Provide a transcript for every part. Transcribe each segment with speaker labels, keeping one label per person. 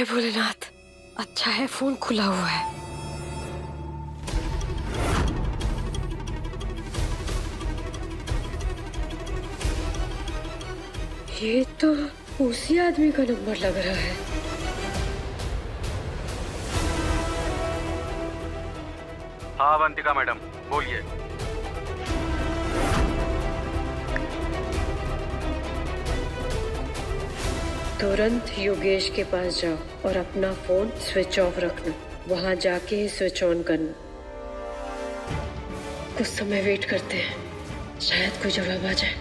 Speaker 1: है भोलेनाथ, अच्छा है फोन खुला हुआ है। ये तो उसी आदमी का नंबर लग रहा है।
Speaker 2: हाँ अवंतिका मैडम, बोलिए।
Speaker 1: तुरंत योगेश के पास जाओ और अपना फोन स्विच ऑफ रखना। वहां जाके ही स्विच ऑन करना। कुछ समय वेट करते हैं, शायद कोई जवाब आ जाए।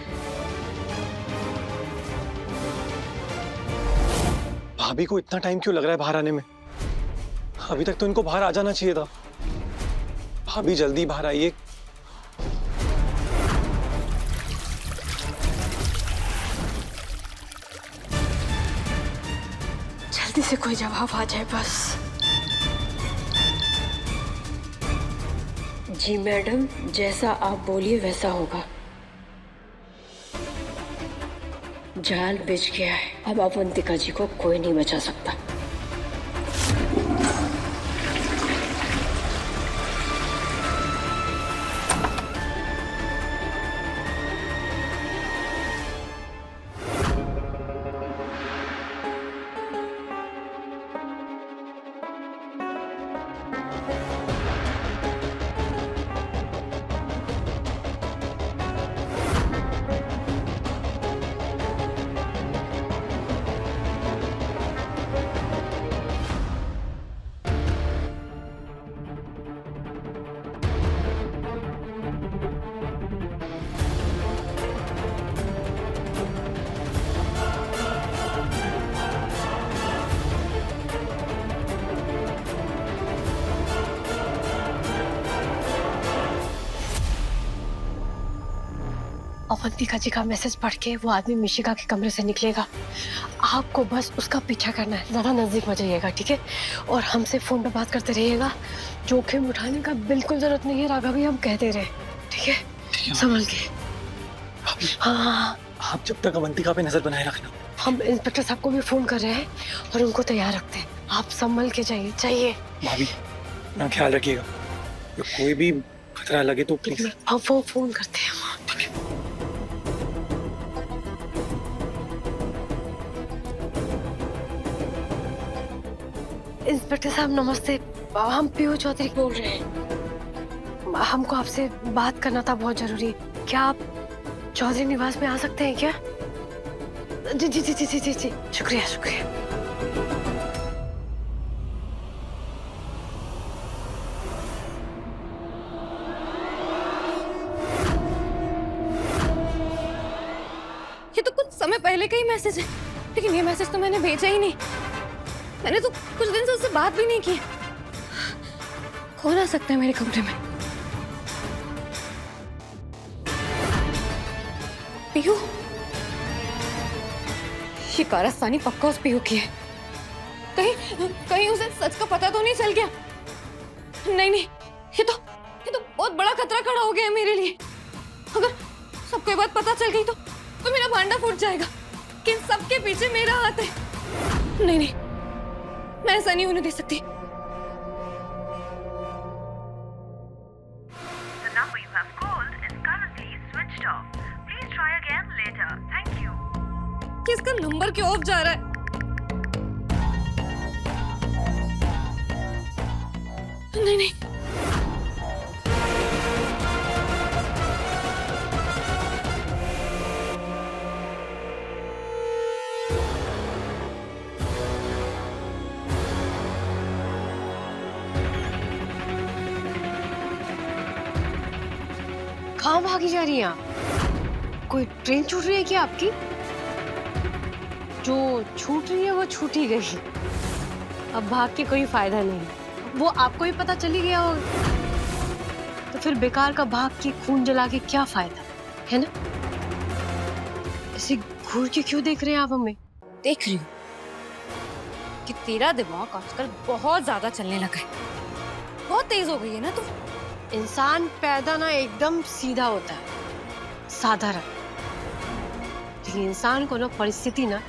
Speaker 3: भाभी को इतना टाइम क्यों लग रहा है बाहर आने में? अभी तक तो इनको बाहर आ जाना चाहिए था। भाभी जल्दी बाहर आइए।
Speaker 1: जल्दी से कोई जवाब आ जाए बस। जी मैडम, जैसा आप बोलिए वैसा होगा। जाल बिछ गया है, अब अवंतिका जी को कोई नहीं बचा सकता। अवंतिका जी का मैसेज पढ़ के वो आदमी मिशिका के कमरे से निकलेगा। आपको बस उसका पीछा करना है, ज्यादा नजदीक मत जाइएगा, ठीक है? और हमसे फोन पे बात करते रहिएगा। जोखिम उठाने का बिल्कुल जरूरत नहीं है, राघव भी हम कहते रहे, ठीक है? संभल के। हाँ,
Speaker 3: आप जब तक अवंतिका पे नजर बनाए रखना।
Speaker 1: हम इंस्पेक्टर साहब को भी फोन कर रहे हैं और उनको तैयार रखते हैं। आप संभल के जाइए।
Speaker 3: भाभी अपना ख्याल रखिएगा, तो कोई भी खतरा लगे तो प्लीज।
Speaker 1: हम फोन करते हैं। इंस्पेक्टर साहब नमस्ते, हम पीयू चौधरी बोल रहे हैं। हमको आपसे बात करना था, बहुत जरूरी। क्या आप चौधरी निवास में आ सकते हैं क्या? जी जी जी जी जी जी जी, शुक्रिया शुक्रिया।
Speaker 4: ये तो कुछ समय पहले का ही मैसेज है, लेकिन ये मैसेज तो मैंने भेजा ही नहीं। मैंने तो कुछ दिन से उससे बात भी नहीं की। कौन आ सकता है मेरे कमरे में? पीयू? ये कारस्तानी पक्का उस पीयू की है। कहीं उसे सच का पता तो नहीं चल गया? नहीं, ये तो बहुत बड़ा खतरा खड़ा हो गया है मेरे लिए। अगर सबको ये बात पता चल गई तो मेरा भांडा फूट जाएगा कि सबके पीछे मेरा हाथ है। नहीं, मैं ऐसा नहीं होने दे सकती।
Speaker 5: The number you have called is currently switched off. Please try again later. Thank you.
Speaker 4: किसका नंबर क्यों ऑफ जा रहा है? नहीं।
Speaker 1: कहाँ भागी जा रही हैं आप? कोई ट्रेन छूट रही है क्या आपकी? जो छूट रही है वो छूट ही गई। अब भाग के कोई फायदा नहीं, वो आपको ही पता चली गया होगा। तो फिर बेकार का भाग के खून जला के क्या फायदा, है ना? ऐसे घूर के क्यों देख रहे हैं आप हमें?
Speaker 4: देख रही हूँ कि तेरा दिमाग आजकल बहुत ज्यादा चलने लगा है। बहुत तेज हो गई है ना तू।
Speaker 1: इंसान पैदा ना एकदम सीधा होता है, साधारण, लेकिन इंसान को ना परिस्थिति ना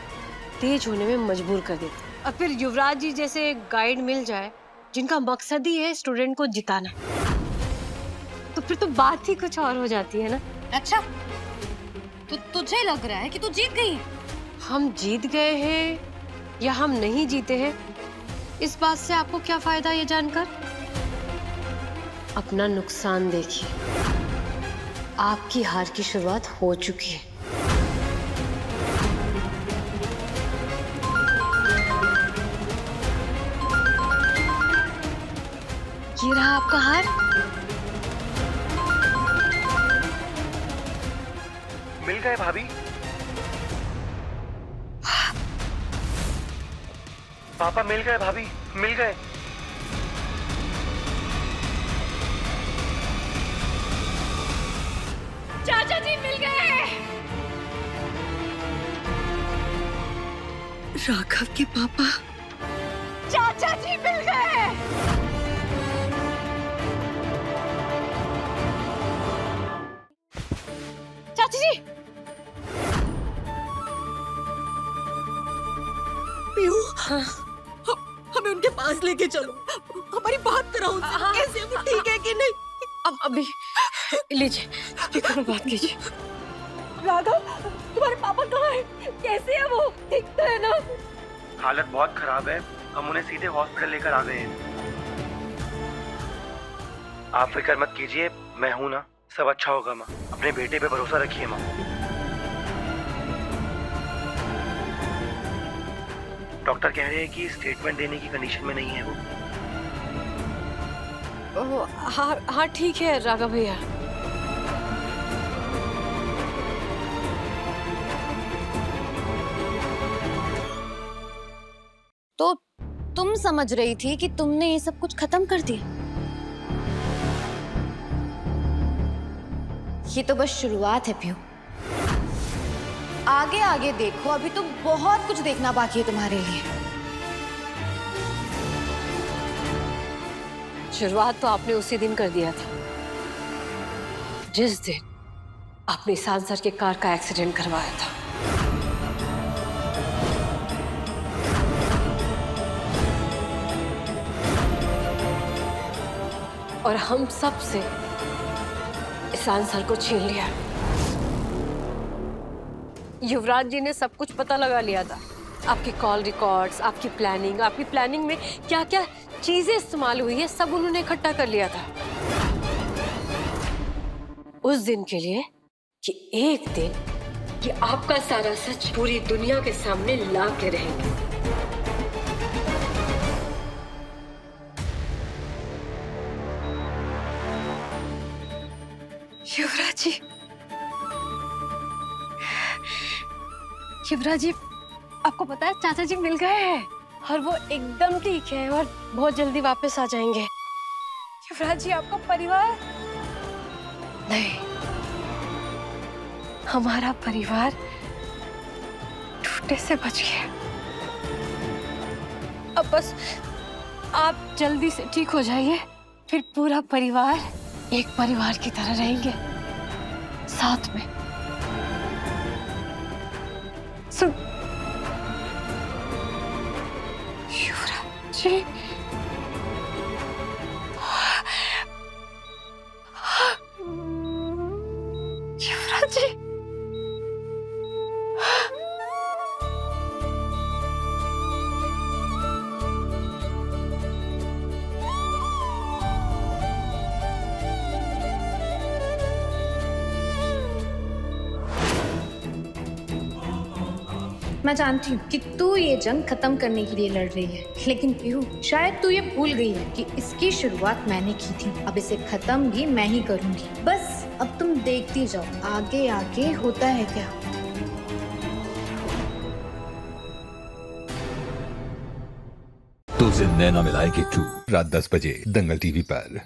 Speaker 1: तेज होने में मजबूर कर देती है। और फिर युवराज जी जैसे गाइड मिल जाए जिनका मकसद ही है स्टूडेंट को जिताना, तो फिर तो बात ही कुछ और हो जाती है ना।
Speaker 4: अच्छा, तो तुझे लग रहा है कि तू जीत गई?
Speaker 1: हम जीत गए हैं या हम नहीं जीते हैं, इस बात से आपको क्या फायदा ये जानकर? अपना नुकसान देखिए, आपकी हार की शुरुआत हो चुकी है। ये रहा आपका हार।
Speaker 2: मिल गए भाभी। पापा मिल गए भाभी, मिल गए।
Speaker 4: चाचा जी मिल गए।
Speaker 1: राघव के पापा।
Speaker 4: चाचा जी मिल गए। चाची जी।
Speaker 6: पीहू,
Speaker 1: हाँ।
Speaker 6: हमें उनके पास लेके चलो, हमारी बात कराओ उनसे।
Speaker 1: हाँ।
Speaker 6: कैसे वो ठीक है कि नहीं?
Speaker 1: अब अभी लीजिए, स्पीकर में बात कीजिए।
Speaker 6: राघव, तुम्हारे पापा कहाँ हैं? कैसे है वो? ठीक तो है ना?
Speaker 2: हालत बहुत खराब है, हम उन्हें सीधे हॉस्पिटल लेकर आ गए हैं। आप फिक्र मत कीजिए, मैं हूं ना, सब अच्छा होगा माँ। अपने बेटे पे भरोसा रखिए माँ। डॉक्टर कह रहे हैं कि स्टेटमेंट देने की कंडीशन में नहीं है वो।
Speaker 1: हाँ हाँ ठीक है राघव भैया।
Speaker 4: तो तुम समझ रही थी कि तुमने ये सब कुछ खत्म कर दिया? ये तो बस शुरुआत है पीहू। आगे आगे देखो, अभी तो बहुत कुछ देखना बाकी है तुम्हारे लिए।
Speaker 1: शुरुआत तो आपने उसी दिन कर दिया था जिस दिन आपने ईशान सर के कार का एक्सीडेंट करवाया था। और हम सब से ईशान सर को छीन लिया। युवराज जी ने सब कुछ पता लगा लिया था, आपकी कॉल रिकॉर्ड्स, आपकी प्लानिंग में क्या क्या चीजें इस्तेमाल हुई है, सब उन्होंने इकट्ठा कर लिया था उस दिन के लिए कि एक दिन कि आपका सारा सच पूरी दुनिया के सामने ला के रहेंगे। युवराज जी, आपको पता है चाचा जी मिल गए हैं और वो एकदम ठीक है और बहुत जल्दी वापस आ जाएंगे।
Speaker 6: युवराज जी, आपका परिवार?
Speaker 1: नहीं, हमारा परिवार टूटने से बच गया। अब बस आप जल्दी से ठीक हो जाइए, फिर पूरा परिवार एक परिवार की तरह रहेंगे साथ में। सुन युवराज जी, युवराज जी,
Speaker 7: मैं जानती हूँ कि तू ये जंग खत्म करने के लिए लड़ रही है, लेकिन पीहू शायद तू ये भूल गई है कि इसकी शुरुआत मैंने की थी। अब इसे खत्म भी मैं ही करूंगी। बस अब तुम देखती जाओ आगे आगे होता है क्या।
Speaker 8: तो जिंदगी न मिलाएगी 2 रात 10 बजे दंगल टीवी पर।